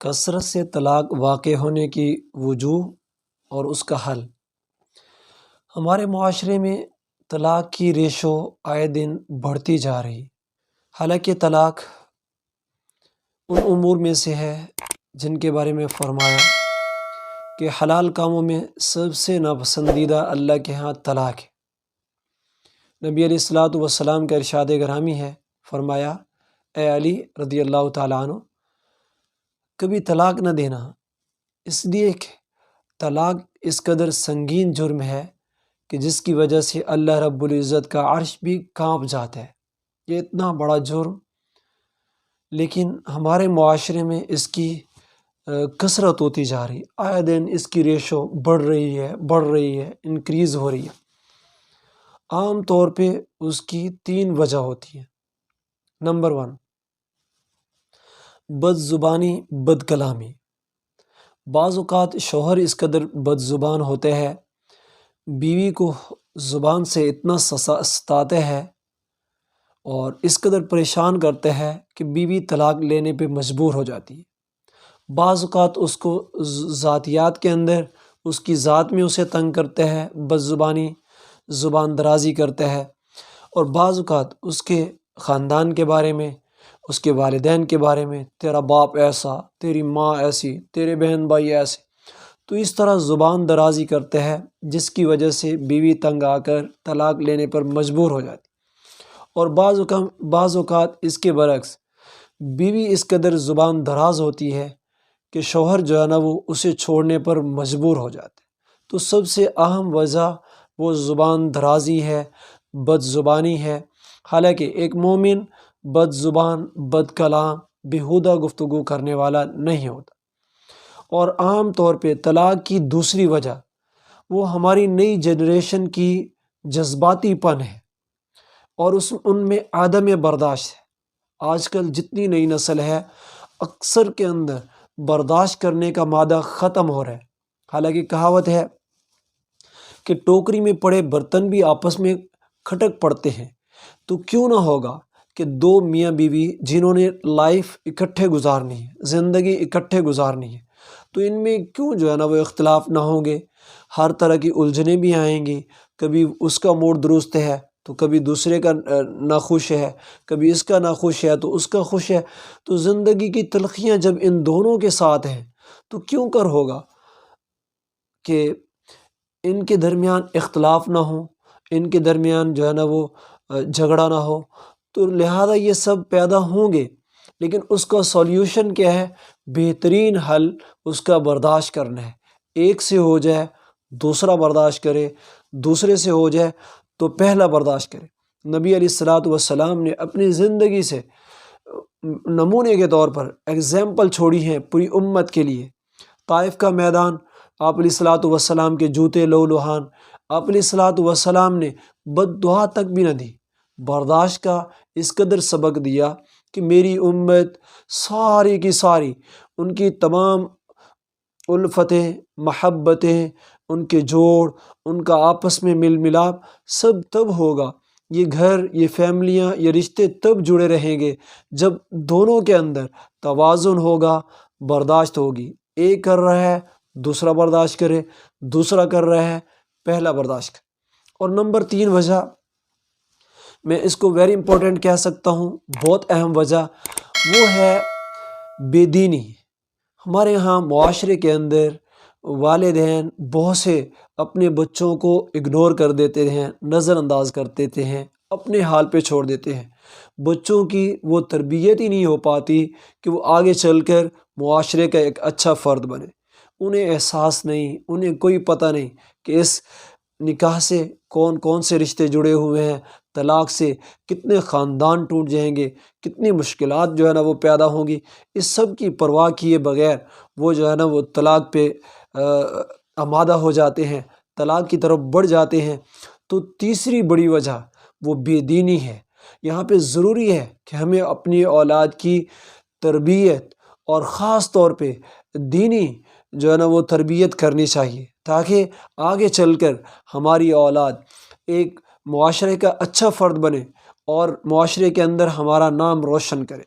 کثرت سے طلاق واقع ہونے کی وجوہ اور اس کا حل۔ ہمارے معاشرے میں طلاق کی ریشو آئے دن بڑھتی جا رہی، حالانکہ طلاق ان امور میں سے ہے جن کے بارے میں فرمایا کہ حلال کاموں میں سب سے ناپسندیدہ اللہ کے ہاں طلاق ہے۔ نبی علیہ الصلوۃ والسلام کا ارشاد گرامی ہے، فرمایا اے علی رضی اللہ تعالیٰ عنہ، کبھی طلاق نہ دینا، اس لیے کہ طلاق اس قدر سنگین جرم ہے کہ جس کی وجہ سے اللہ رب العزت کا عرش بھی کانپ جاتا ہے۔ یہ اتنا بڑا جرم، لیکن ہمارے معاشرے میں اس کی کثرت ہوتی جا رہی، آئے دن اس کی ریشو بڑھ رہی ہے، انکریز ہو رہی ہے۔ عام طور پہ اس کی 3 وجہ ہوتی ہیں۔ نمبر 1، بد زبانی، بد کلامی۔ بعض اوقات شوہر اس قدر بد زبان ہوتے ہیں، بیوی کو زبان سے اتنا ستاتے ہیں اور اس قدر پریشان کرتے ہیں کہ بیوی طلاق لینے پہ مجبور ہو جاتی ہے۔ بعض اوقات اس کو ذاتیات کے اندر، اس کی ذات میں اسے تنگ کرتے ہیں، بد زبانی، زبان درازی کرتے ہیں، اور بعض اوقات اس کے خاندان کے بارے میں، اس کے والدین کے بارے میں، تیرا باپ ایسا، تیری ماں ایسی، تیرے بہن بھائی ایسے، تو اس طرح زبان درازی کرتے ہیں جس کی وجہ سے بیوی تنگ آ کر طلاق لینے پر مجبور ہو جاتی۔ اور بعض اوقات اس کے برعکس بیوی اس قدر زبان دراز ہوتی ہے کہ شوہر جو ہے نا وہ اسے چھوڑنے پر مجبور ہو جاتے۔ تو سب سے اہم وجہ وہ زبان درازی ہے، بد زبانی ہے۔ حالانکہ ایک مومن بد زبان، بد کلام، بیہودہ گفتگو کرنے والا نہیں ہوتا۔ اور عام طور پہ طلاق کی دوسری وجہ وہ ہماری نئی جنریشن کی جذباتی پن ہے اور ان میں عدم برداشت ہے۔ آج کل جتنی نئی نسل ہے، اکثر کے اندر برداشت کرنے کا مادہ ختم ہو رہا ہے۔ حالانکہ کہاوت ہے کہ ٹوکری میں پڑے برتن بھی آپس میں کھٹک پڑتے ہیں، تو کیوں نہ ہوگا کہ 2 میاں بیوی جنہوں نے لائف اکٹھے گزارنی ہے، زندگی اکٹھے گزارنی ہے، تو ان میں کیوں جو ہے نا وہ اختلاف نہ ہوں گے۔ ہر طرح کی الجھنیں بھی آئیں گی، کبھی اس کا موڈ درست ہے تو کبھی دوسرے کا ناخوش ہے، کبھی اس کا ناخوش ہے تو اس کا خوش ہے۔ تو زندگی کی تلخیاں جب ان دونوں کے ساتھ ہیں تو کیوں کر ہوگا کہ ان کے درمیان اختلاف نہ ہو، ان کے درمیان جو ہے نا وہ جھگڑا نہ ہو۔ تو لہٰذا یہ سب پیدا ہوں گے، لیکن اس کا سولیوشن کیا ہے؟ بہترین حل اس کا برداشت کرنا ہے۔ ایک سے ہو جائے دوسرا برداشت کرے، دوسرے سے ہو جائے تو پہلا برداشت کرے۔ نبی علیہ الصلوۃ والسلام نے اپنی زندگی سے نمونے کے طور پر ایگزامپل چھوڑی ہے پوری امت کے لیے۔ طائف کا میدان، آپ علیہ الصلوۃ والسلام کے جوتے لہو، آپ علیہ الصلوۃ والسلام نے بد دعا تک بھی نہ دی، برداشت کا اس قدر سبق دیا کہ میری امت ساری کی ساری، ان کی تمام الفتیں، محبتیں، ان کے جوڑ، ان کا آپس میں مل ملاپ سب تب ہوگا، یہ گھر، یہ فیملیاں، یہ رشتے تب جڑے رہیں گے جب دونوں کے اندر توازن ہوگا، برداشت ہوگی۔ ایک کر رہا ہے دوسرا برداشت کرے، دوسرا کر رہا ہے پہلا برداشت کرے۔ اور نمبر 3 وجہ، میں اس کو ویری امپورٹنٹ کہہ سکتا ہوں، بہت اہم وجہ، وہ ہے بے دینی۔ ہمارے یہاں معاشرے کے اندر والدین بہت سے اپنے بچوں کو اگنور کر دیتے ہیں، نظر انداز کر دیتے ہیں، اپنے حال پہ چھوڑ دیتے ہیں۔ بچوں کی وہ تربیت ہی نہیں ہو پاتی کہ وہ آگے چل کر معاشرے کا ایک اچھا فرد بنے۔ انہیں احساس نہیں، انہیں کوئی پتہ نہیں کہ اس نکاح سے کون کون سے رشتے جڑے ہوئے ہیں، طلاق سے کتنے خاندان ٹوٹ جائیں گے، کتنی مشکلات جو ہے نا وہ پیدا ہوں گی۔ اس سب کی پرواہ کیے بغیر وہ جو ہے نا وہ طلاق پہ آمادہ ہو جاتے ہیں، طلاق کی طرف بڑھ جاتے ہیں۔ تو تیسری بڑی وجہ وہ بے دینی ہے۔ یہاں پہ ضروری ہے کہ ہمیں اپنی اولاد کی تربیت اور خاص طور پہ دینی جو ہے نا وہ تربیت کرنی چاہیے، تاکہ آگے چل کر ہماری اولاد ایک معاشرے کا اچھا فرد بنے اور معاشرے کے اندر ہمارا نام روشن کرے۔